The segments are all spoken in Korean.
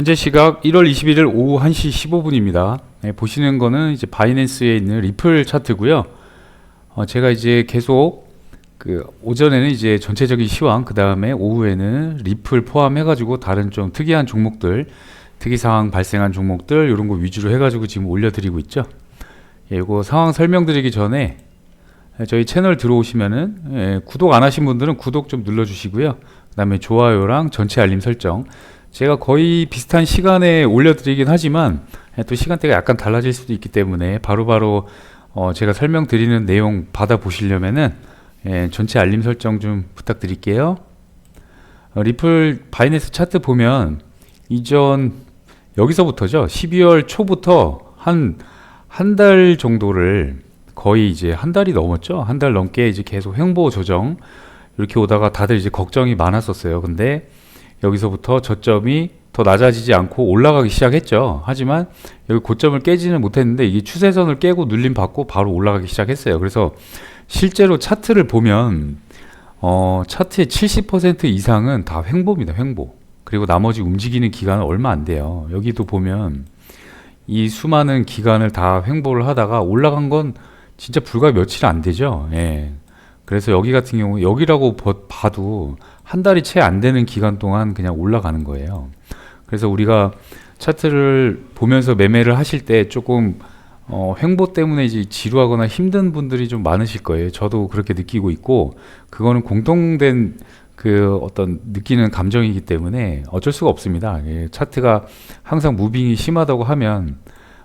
현재 시각 1월 21일 오후 1시 15분입니다. 보시는 거는 이제 바이낸스에 있는 리플 차트고요. 제가 이제 계속 오전에는 이제 전체적인 시황, 그 다음에 오후에는 리플 포함해가지고 다른 좀 특이한 종목들, 특이사항 발생한 종목들 이런 거 위주로 해가지고 지금 올려드리고 있죠. 이거 상황 설명드리기 전에 저희 채널 들어오시면은 구독 안 하신 분들은 구독 좀 눌러주시고요. 그 다음에 좋아요랑 전체 알림 설정. 제가 거의 비슷한 시간에 올려드리긴 하지만 또 시간대가 약간 달라질 수도 있기 때문에 바로바로 제가 설명드리는 내용 받아보시려면은 전체 알림 설정 좀 부탁드릴게요. 리플 바이낸스 차트 보면 이전 여기서부터죠. 12월 초부터 한 달 정도를 거의 이제 한 달이 넘었죠. 한 달 넘게 이제 계속 횡보 조정 이렇게 오다가 다들 이제 걱정이 많았었어요. 근데 여기서부터 저점이 더 낮아지지 않고 올라가기 시작했죠. 하지만 여기 고점을 깨지는 못했는데 이게 추세선을 깨고 눌림 받고 바로 올라가기 시작했어요. 그래서 실제로 차트를 보면 차트의 70% 이상은 다 횡보입니다. 횡보. 그리고 나머지 움직이는 기간은 얼마 안 돼요. 여기도 보면 이 수많은 기간을 다 횡보를 하다가 올라간 건 진짜 불과 며칠 안 되죠. 그래서 여기 같은 경우 여기라고 봐도 한 달이 채 안 되는 기간 동안 그냥 올라가는 거예요. 그래서 우리가 차트를 보면서 매매를 하실 때 조금 횡보 때문에 이제 지루하거나 힘든 분들이 좀 많으실 거예요. 저도 그렇게 느끼고 있고 그거는 공통된 어떤 느끼는 감정이기 때문에 어쩔 수가 없습니다. 차트가 항상 무빙이 심하다고 하면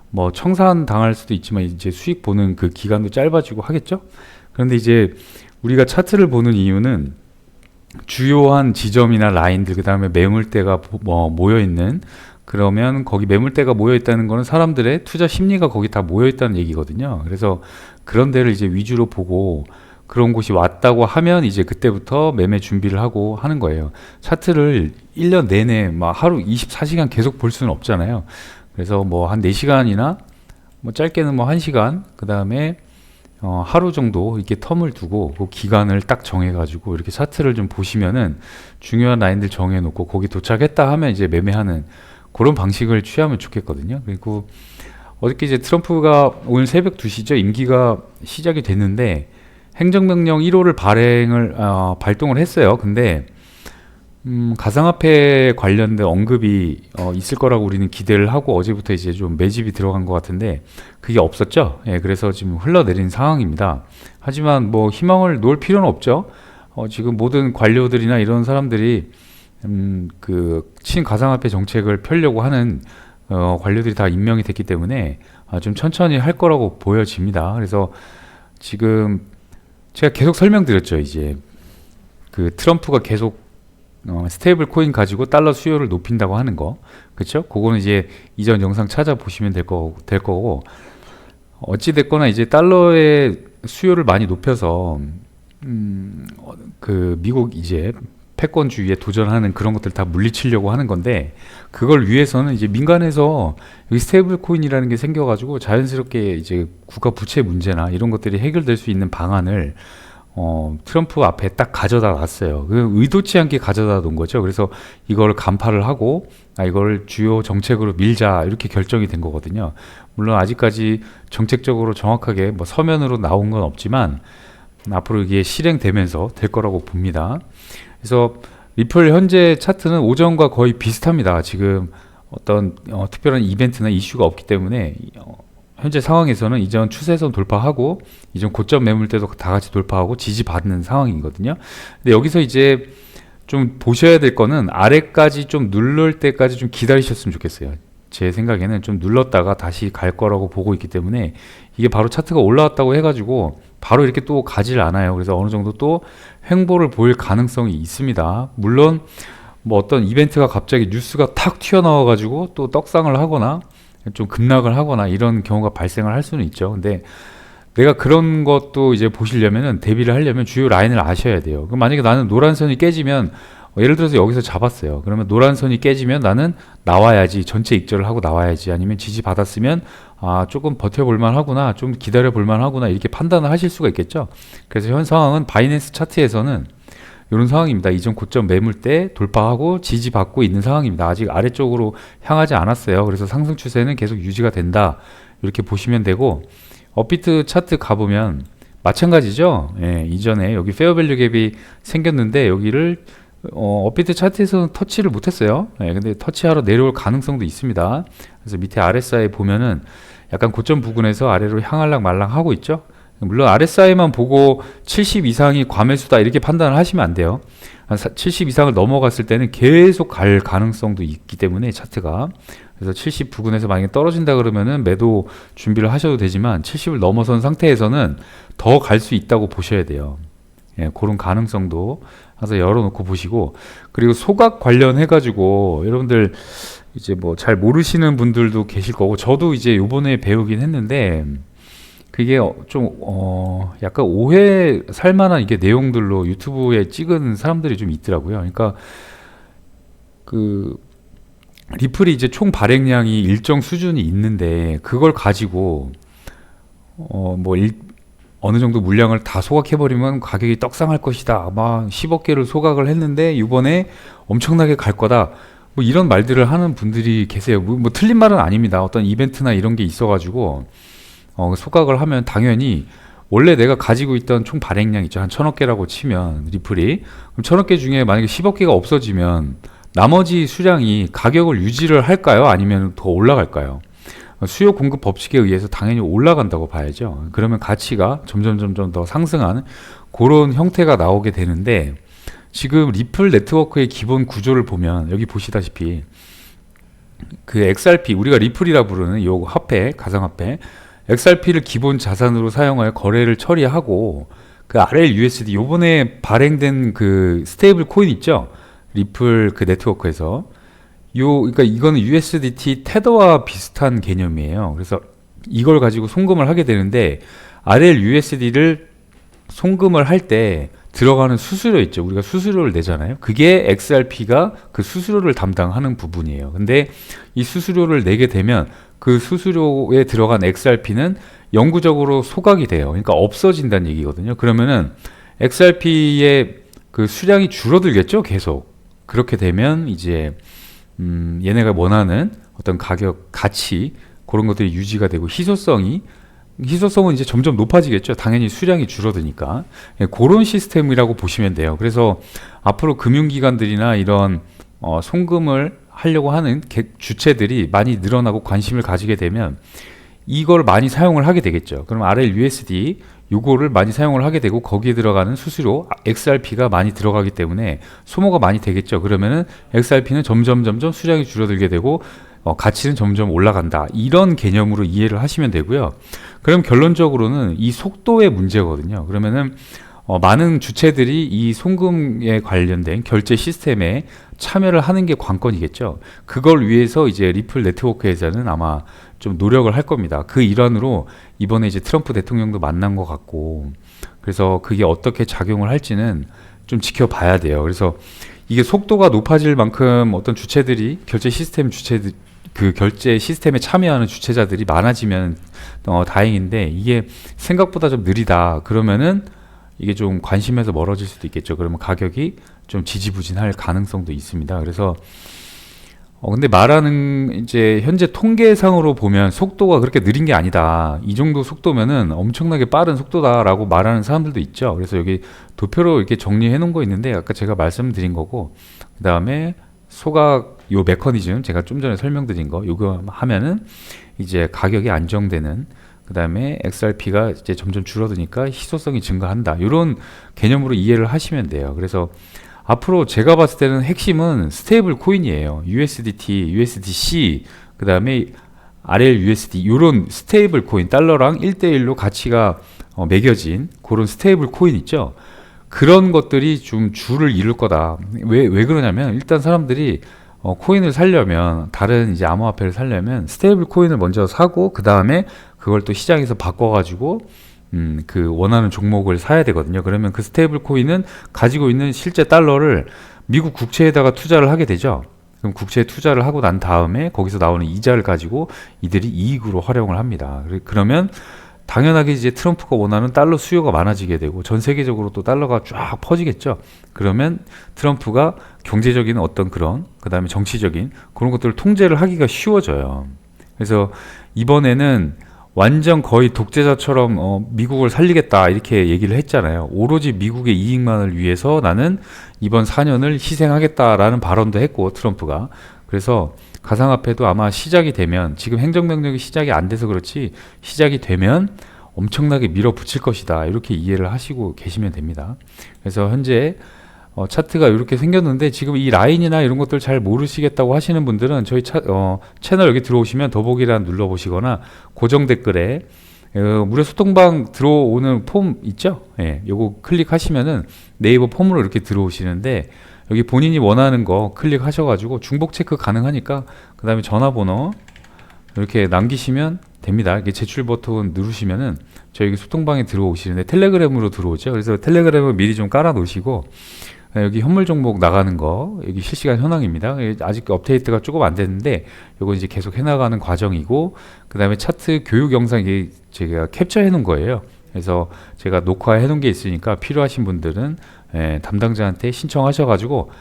뭐 청산 당할 수도 있지만 이제 수익 보는 그 기간도 짧아지고 하겠죠. 그런데 이제 우리가 차트를 보는 이유는 주요한 지점이나 라인들, 그 다음에 매물대가 모여있는, 그러면 거기 매물대가 모여있다는 거는 사람들의 투자 심리가 거기 다 모여있다는 얘기거든요. 그래서 그런 데를 이제 위주로 보고 그런 곳이 왔다고 하면 이제 그때부터 매매 준비를 하고 하는 거예요. 차트를 1년 내내 막 하루 24시간 계속 볼 수는 없잖아요. 그래서 뭐 한 4시간이나 뭐 짧게는 뭐 1시간, 그 다음에 하루 정도 이렇게 텀을 두고 그 기간을 딱 정해가지고 이렇게 차트를 좀 보시면은 중요한 라인들 정해놓고 거기 도착했다 하면 이제 매매하는 그런 방식을 취하면 좋겠거든요. 그리고 어저께 이제 트럼프가 오늘 새벽 2시죠. 임기가 시작이 됐는데 행정명령 1호를 발동을 했어요. 근데 가상화폐 관련된 언급이 있을 거라고 우리는 기대를 하고 어제부터 이제 좀 매집이 들어간 것 같은데 그게 없었죠. 그래서 지금 흘러내린 상황입니다. 하지만 뭐 희망을 놓을 필요는 없죠. 지금 모든 관료들이나 이런 사람들이 친가상화폐 정책을 펴려고 하는 관료들이 다 임명이 됐기 때문에 좀 천천히 할 거라고 보여집니다. 그래서 지금 제가 계속 설명드렸죠. 이제 트럼프가 계속 스테이블 코인 가지고 달러 수요를 높인다고 하는 거, 그렇죠? 그거는 이제 이전 영상 찾아보시면 될 거고 어찌 됐거나 이제 달러의 수요를 많이 높여서 미국 이제 패권주의에 도전하는 그런 것들 다 물리치려고 하는 건데 그걸 위해서는 이제 민간에서 여기 스테이블 코인이라는 게 생겨가지고 자연스럽게 이제 국가 부채 문제나 이런 것들이 해결될 수 있는 방안을 트럼프 앞에 딱 가져다 놨어요. 의도치 않게 가져다 놓은 거죠. 그래서 이걸 간파를 하고 이걸 주요 정책으로 밀자 이렇게 결정이 된 거거든요. 물론 아직까지 정책적으로 정확하게 뭐 서면으로 나온 건 없지만 앞으로 이게 실행되면서 될 거라고 봅니다. 그래서 리플 현재 차트는 오전과 거의 비슷합니다. 지금 어떤 특별한 이벤트나 이슈가 없기 때문에 현재 상황에서는 이전 추세선 돌파하고 이전 고점 매물대도 다 같이 돌파하고 지지받는 상황이거든요. 근데 여기서 이제 좀 보셔야 될 거는 아래까지 좀 누를 때까지 좀 기다리셨으면 좋겠어요. 제 생각에는 좀 눌렀다가 다시 갈 거라고 보고 있기 때문에 이게 바로 차트가 올라왔다고 해가지고 바로 이렇게 또 가질 않아요. 그래서 어느 정도 또 횡보를 보일 가능성이 있습니다. 물론 뭐 어떤 이벤트가 갑자기 뉴스가 탁 튀어나와가지고 또 떡상을 하거나 좀 급락을 하거나 이런 경우가 발생을 할 수는 있죠. 근데 내가 그런 것도 이제 보시려면은 대비를 하려면 주요 라인을 아셔야 돼요. 그럼 만약에 나는 노란선이 깨지면 예를 들어서 여기서 잡았어요. 그러면 노란선이 깨지면 나는 나와야지, 전체 익절을 하고 나와야지, 아니면 지지 받았으면 조금 버텨볼만 하구나, 좀 기다려볼만 하구나 이렇게 판단을 하실 수가 있겠죠. 그래서 현 상황은 바이낸스 차트에서는 이런 상황입니다. 이전 고점 매물대 돌파하고 지지받고 있는 상황입니다. 아직 아래쪽으로 향하지 않았어요. 그래서 상승 추세는 계속 유지가 된다. 이렇게 보시면 되고, 업비트 차트 가보면 마찬가지죠. 예, 이전에 여기 페어밸류 갭이 생겼는데 여기를 업비트 차트에서는 터치를 못했어요. 예, 근데 터치하러 내려올 가능성도 있습니다. 그래서 밑에 RSI 보면은 약간 고점 부근에서 아래로 향할랑 말랑 하고 있죠. 물론 RSI만 보고 70 이상이 과매수다 이렇게 판단을 하시면 안 돼요. 70 이상을 넘어갔을 때는 계속 갈 가능성도 있기 때문에 차트가, 그래서 70 부근에서 만약에 떨어진다 그러면은 매도 준비를 하셔도 되지만 70을 넘어선 상태에서는 더 갈 수 있다고 보셔야 돼요. 예, 그런 가능성도 항상 열어놓고 보시고, 그리고 소각 관련해 가지고 여러분들 이제 뭐 잘 모르시는 분들도 계실 거고, 저도 이제 요번에 배우긴 했는데 그게 약간 오해 살만한 이게 내용들로 유튜브에 찍은 사람들이 좀 있더라고요. 그러니까 그 리플이 이제 총 발행량이 일정 수준이 있는데 그걸 가지고 어느 정도 물량을 다 소각해버리면 가격이 떡상할 것이다. 아마 10억 개를 소각을 했는데 이번에 엄청나게 갈 거다. 뭐 이런 말들을 하는 분들이 계세요. 뭐 틀린 말은 아닙니다. 어떤 이벤트나 이런 게 있어가지고 소각을 하면 당연히 원래 내가 가지고 있던 총 발행량 있죠. 한 1000억 개라고 치면 리플이, 그럼 1000억 개 중에 만약에 10억 개가 없어지면 나머지 수량이 가격을 유지를 할까요? 아니면 더 올라갈까요? 수요 공급 법칙에 의해서 당연히 올라간다고 봐야죠. 그러면 가치가 점점 더 상승하는 그런 형태가 나오게 되는데, 지금 리플 네트워크의 기본 구조를 보면 여기 보시다시피 그 XRP, 우리가 리플이라 부르는 요 화폐, 가상화폐 XRP를 기본 자산으로 사용하여 거래를 처리하고, 그 RLUSD 요번에 발행된 그 스테이블 코인 있죠, 리플 그 네트워크에서 그러니까 이거는 USDT 테더와 비슷한 개념이에요. 그래서 이걸 가지고 송금을 하게 되는데, RLUSD를 송금을 할 때 들어가는 수수료 있죠. 우리가 수수료를 내잖아요. 그게 XRP가 그 수수료를 담당하는 부분이에요. 근데 이 수수료를 내게 되면 그 수수료에 들어간 XRP는 영구적으로 소각이 돼요. 그러니까 없어진다는 얘기거든요. 그러면은 XRP의 그 수량이 줄어들겠죠, 계속. 그렇게 되면 이제 얘네가 원하는 어떤 가격, 가치, 그런 것들이 유지가 되고 희소성은 이제 점점 높아지겠죠. 당연히 수량이 줄어드니까. 예, 그런 시스템이라고 보시면 돼요. 그래서 앞으로 금융기관들이나 이런 송금을 하려고 하는 주체들이 많이 늘어나고 관심을 가지게 되면 이걸 많이 사용을 하게 되겠죠. 그럼 RLUSD 요거를 많이 사용을 하게 되고, 거기에 들어가는 수수료 XRP가 많이 들어가기 때문에 소모가 많이 되겠죠. 그러면은 XRP는 점점 수량이 줄어들게 되고 가치는 점점 올라간다. 이런 개념으로 이해를 하시면 되고요. 그럼 결론적으로는 이 속도의 문제거든요. 그러면은 많은 주체들이 이 송금에 관련된 결제 시스템에 참여를 하는 게 관건이겠죠. 그걸 위해서 이제 리플 네트워크에서는 아마 좀 노력을 할 겁니다. 그 일환으로 이번에 이제 트럼프 대통령도 만난 것 같고, 그래서 그게 어떻게 작용을 할지는 좀 지켜봐야 돼요. 그래서 이게 속도가 높아질 만큼 어떤 주체들이 그 결제 시스템에 참여하는 주체자들이 많아지면 다행인데, 이게 생각보다 좀 느리다 그러면은 이게 좀 관심에서 멀어질 수도 있겠죠. 그러면 가격이 좀 지지부진할 가능성도 있습니다. 그래서 근데 말하는 이제 현재 통계상으로 보면 속도가 그렇게 느린 게 아니다. 이 정도 속도면은 엄청나게 빠른 속도다라고 말하는 사람들도 있죠. 그래서 여기 도표로 이렇게 정리해 놓은 거 있는데 아까 제가 말씀드린 거고, 그 다음에 소각 요 메커니즘 제가 좀 전에 설명드린 거 요거 하면은 이제 가격이 안정되는, 그 다음에 XRP가 이제 점점 줄어드니까 희소성이 증가한다. 이런 개념으로 이해를 하시면 돼요. 그래서 앞으로 제가 봤을 때는 핵심은 스테이블 코인이에요. USDT, USDC, 그 다음에 RLUSD 이런 스테이블 코인, 달러랑 1대1로 가치가 매겨진 그런 스테이블 코인 있죠. 그런 것들이 좀 줄을 이룰 거다. 왜 그러냐면, 일단 사람들이 코인을 살려면, 다른 이제 암호화폐를 살려면 스테이블 코인을 먼저 사고 그 다음에 그걸 또 시장에서 바꿔가지고 그 원하는 종목을 사야 되거든요. 그러면 그 스테이블 코인은 가지고 있는 실제 달러를 미국 국채에다가 투자를 하게 되죠. 그럼 국채에 투자를 하고 난 다음에 거기서 나오는 이자를 가지고 이들이 이익으로 활용을 합니다. 그러면 당연하게 이제 트럼프가 원하는 달러 수요가 많아지게 되고 전 세계적으로 또 달러가 쫙 퍼지겠죠. 그러면 트럼프가 경제적인 어떤 그런 그다음에 정치적인 그런 것들을 통제를 하기가 쉬워져요. 그래서 이번에는 완전 거의 독재자처럼 미국을 살리겠다 이렇게 얘기를 했잖아요. 오로지 미국의 이익만을 위해서 나는 이번 4년을 희생하겠다라는 발언도 했고 트럼프가. 그래서 가상화폐도 아마 시작이 되면 지금 행정명령이 시작이 안 돼서 그렇지 시작이 되면 엄청나게 밀어붙일 것이다 이렇게 이해를 하시고 계시면 됩니다. 그래서 현재 차트가 이렇게 생겼는데 지금 이 라인이나 이런 것들 잘 모르시겠다고 하시는 분들은 저희 채널 여기 들어오시면 더보기란 눌러보시거나 고정 댓글에 무료 소통방 들어오는 폼 있죠? 예, 요거 클릭하시면은 네이버 폼으로 이렇게 들어오시는데 여기 본인이 원하는 거 클릭하셔가지고 중복 체크 가능하니까 그 다음에 전화번호 이렇게 남기시면 됩니다. 이렇게 제출 버튼 누르시면은 저희 소통방에 들어오시는데 텔레그램으로 들어오죠. 그래서 텔레그램을 미리 좀 깔아 놓으시고 여기 현물 종목 나가는 거 여기 실시간 현황입니다. 아직 업데이트가 조금 안 됐는데 요거 이제 계속 해나가는 과정이고 그 다음에 차트 교육 영상 이 제가 캡처해 놓은 거예요. 그래서 제가 녹화해 놓은 게 있으니까 필요하신 분들은 담당자한테 신청하셔가지고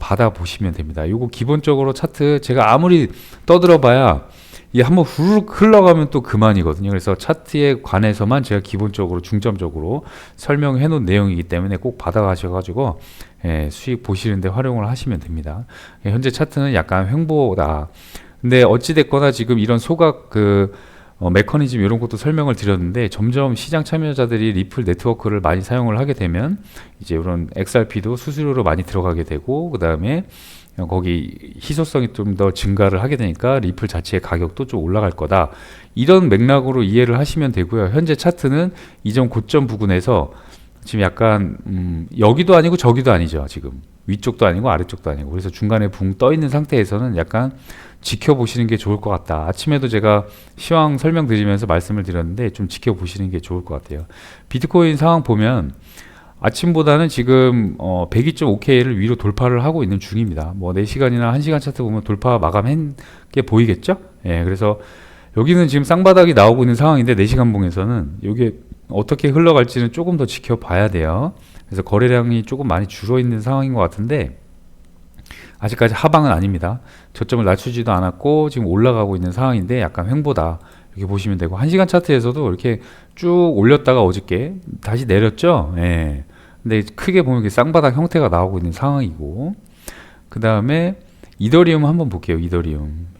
받아 보시면 됩니다. 요거 기본적으로 차트 제가 아무리 떠들어봐야 이게 한번 후루룩 흘러가면 또 그만이거든요. 그래서 차트에 관해서만 제가 기본적으로 중점적으로 설명해 놓은 내용이기 때문에 꼭 받아 가셔가지고 수익 보시는데 활용을 하시면 됩니다. 현재 차트는 약간 횡보다. 근데 어찌 됐거나 지금 이런 소각 메커니즘 이런 것도 설명을 드렸는데 점점 시장 참여자들이 리플 네트워크를 많이 사용을 하게 되면 이제 이런 XRP도 수수료로 많이 들어가게 되고 그 다음에 거기 희소성이 좀 더 증가를 하게 되니까 리플 자체의 가격도 좀 올라갈 거다. 이런 맥락으로 이해를 하시면 되고요. 현재 차트는 이전 고점 부근에서 지금 약간 여기도 아니고 저기도 아니죠. 지금 위쪽도 아니고 아래쪽도 아니고 그래서 중간에 붕 떠 있는 상태에서는 약간 지켜보시는 게 좋을 것 같다. 아침에도 제가 시황 설명드리면서 말씀을 드렸는데 좀 지켜보시는 게 좋을 것 같아요. 비트코인 상황 보면 아침보다는 지금 102.5K를 위로 돌파를 하고 있는 중입니다. 뭐 4시간이나 1시간 차트 보면 돌파 마감한 게 보이겠죠? 예, 그래서 여기는 지금 쌍바닥이 나오고 있는 상황인데 4시간 봉에서는 이게 어떻게 흘러갈지는 조금 더 지켜봐야 돼요. 그래서 거래량이 조금 많이 줄어 있는 상황인 것 같은데 아직까지 하방은 아닙니다. 저점을 낮추지도 않았고 지금 올라가고 있는 상황인데 약간 횡보다 이렇게 보시면 되고 1시간 차트에서도 이렇게 쭉 올렸다가 어저께 다시 내렸죠. 예. 근데 크게 보면 이렇게 쌍바닥 형태가 나오고 있는 상황이고 그 다음에 이더리움 한번 볼게요.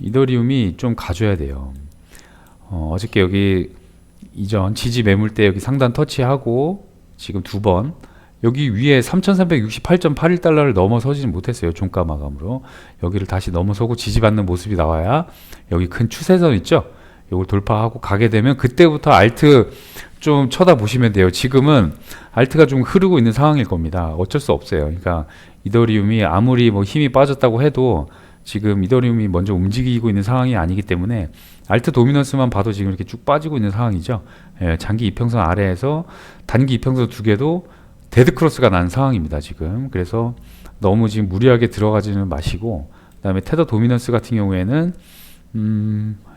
이더리움이 좀 가져야 돼요. 어저께 여기 이전 지지 매물대 여기 상단 터치하고 지금 2번 여기 위에 3368.81달러를 넘어서지는 못했어요. 종가 마감으로 여기를 다시 넘어서고 지지받는 모습이 나와야 여기 큰 추세선 있죠. 이걸 돌파하고 가게 되면 그때부터 알트 좀 쳐다보시면 돼요. 지금은 알트가 좀 흐르고 있는 상황일 겁니다. 어쩔 수 없어요. 그러니까 이더리움이 아무리 뭐 힘이 빠졌다고 해도 지금 이더리움이 먼저 움직이고 있는 상황이 아니기 때문에 알트 도미넌스만 봐도 지금 이렇게 쭉 빠지고 있는 상황이죠. 장기 이평선 아래에서 단기 이평선 두 개도 데드크로스가 난 상황입니다. 지금 그래서 너무 지금 무리하게 들어가지는 마시고 그 다음에 테더 도미넌스 같은 경우에는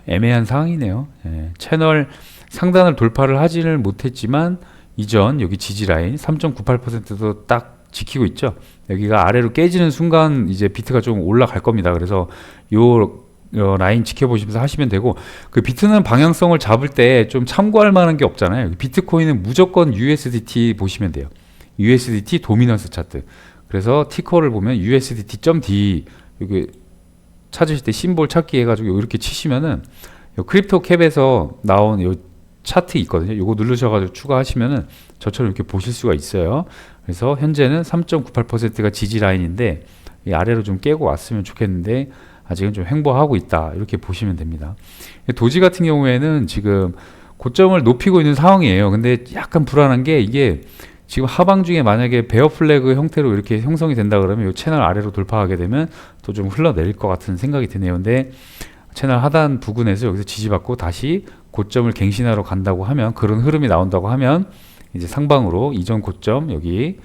애매한 상황이네요. 채널 상단을 돌파를 하지는 못했지만 이전 여기 지지라인 3.98%도 딱 지키고 있죠. 여기가 아래로 깨지는 순간 이제 비트가 좀 올라갈 겁니다. 그래서 요 라인 지켜보시면서 하시면 되고 그 비트는 방향성을 잡을 때 좀 참고할 만한 게 없잖아요. 비트코인은 무조건 USDT 보시면 돼요. USDT 도미넌스 차트. 그래서 티커를 보면 USDT.D 여기 찾으실 때 심볼 찾기 해가지고 이렇게 치시면은 크립토 캡에서 나온 요 차트 있거든요. 요거 누르셔가지고 추가하시면은 저처럼 이렇게 보실 수가 있어요. 그래서 현재는 3.98%가 지지 라인인데 이 아래로 좀 깨고 왔으면 좋겠는데 아직은 좀 횡보하고 있다. 이렇게 보시면 됩니다. 도지 같은 경우에는 지금 고점을 높이고 있는 상황이에요. 근데 약간 불안한 게 이게 지금 하방 중에 만약에 베어 플래그 형태로 이렇게 형성이 된다 그러면 이 채널 아래로 돌파하게 되면 또 좀 흘러내릴 것 같은 생각이 드네요. 근데 채널 하단 부근에서 여기서 지지받고 다시 고점을 갱신하러 간다고 하면 그런 흐름이 나온다고 하면 이제 상방으로 이전 고점 여기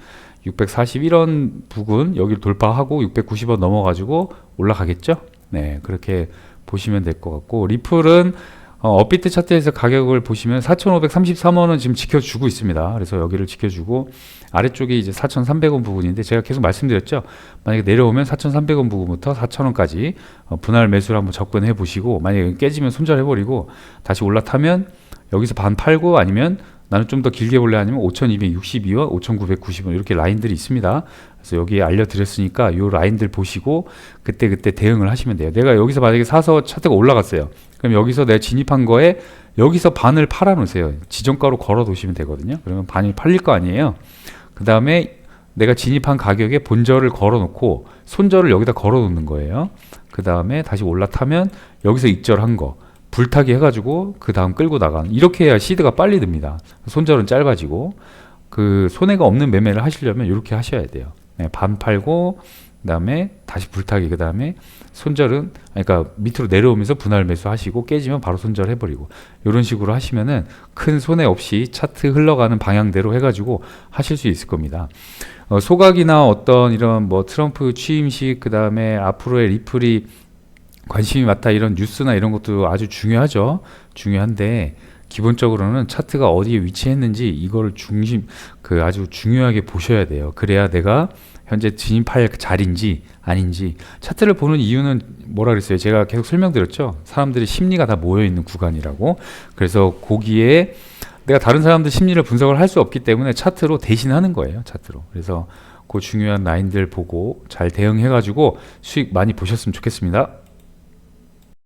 641원 부근 여기를 돌파하고 690원 넘어가지고 올라가겠죠. 네, 그렇게 보시면 될 것 같고 리플은 업비트 차트에서 가격을 보시면 4,533원은 지금 지켜주고 있습니다. 그래서 여기를 지켜주고 아래쪽에 이제 4,300원 부분인데 제가 계속 말씀드렸죠. 만약에 내려오면 4,300원 부분부터 4,000원까지 분할 매수를 한번 접근해 보시고 만약에 깨지면 손절해 버리고 다시 올라타면 여기서 반 팔고 아니면 나는 좀 더 길게 볼래 아니면 5,262원, 5,990원 이렇게 라인들이 있습니다. 그래서 여기에 알려드렸으니까 이 라인들 보시고 그때 대응을 하시면 돼요. 내가 여기서 만약에 사서 차트가 올라갔어요. 그럼 여기서 내가 진입한 거에 여기서 반을 팔아 놓으세요. 지정가로 걸어 놓으시면 되거든요. 그러면 반이 팔릴 거 아니에요. 그 다음에 내가 진입한 가격에 본절을 걸어 놓고 손절을 여기다 걸어 놓는 거예요. 그 다음에 다시 올라타면 여기서 익절한 거 불타기 해가지고 그 다음 끌고 나가는 이렇게 해야 시드가 빨리 듭니다. 손절은 짧아지고 그 손해가 없는 매매를 하시려면 이렇게 하셔야 돼요. 네, 반 팔고 그 다음에 다시 불타기 그 다음에 손절은 그러니까 밑으로 내려오면서 분할 매수하시고 깨지면 바로 손절 해버리고 이런 식으로 하시면은 큰 손해 없이 차트 흘러가는 방향대로 해가지고 하실 수 있을 겁니다. 소각이나 어떤 이런 뭐 트럼프 취임식 그 다음에 앞으로의 리플이 관심이 많다 이런 뉴스나 이런 것도 아주 중요하죠. 중요한데 기본적으로는 차트가 어디에 위치했는지 이거를 아주 중요하게 보셔야 돼요. 그래야 내가 현재 진입할 자리인지 아닌지 차트를 보는 이유는 뭐라 그랬어요? 제가 계속 설명드렸죠. 사람들의 심리가 다 모여 있는 구간이라고. 그래서 거기에 내가 다른 사람들 심리를 분석을 할 수 없기 때문에 차트로 대신하는 거예요. 차트로. 그래서 그 중요한 라인들 보고 잘 대응해 가지고 수익 많이 보셨으면 좋겠습니다.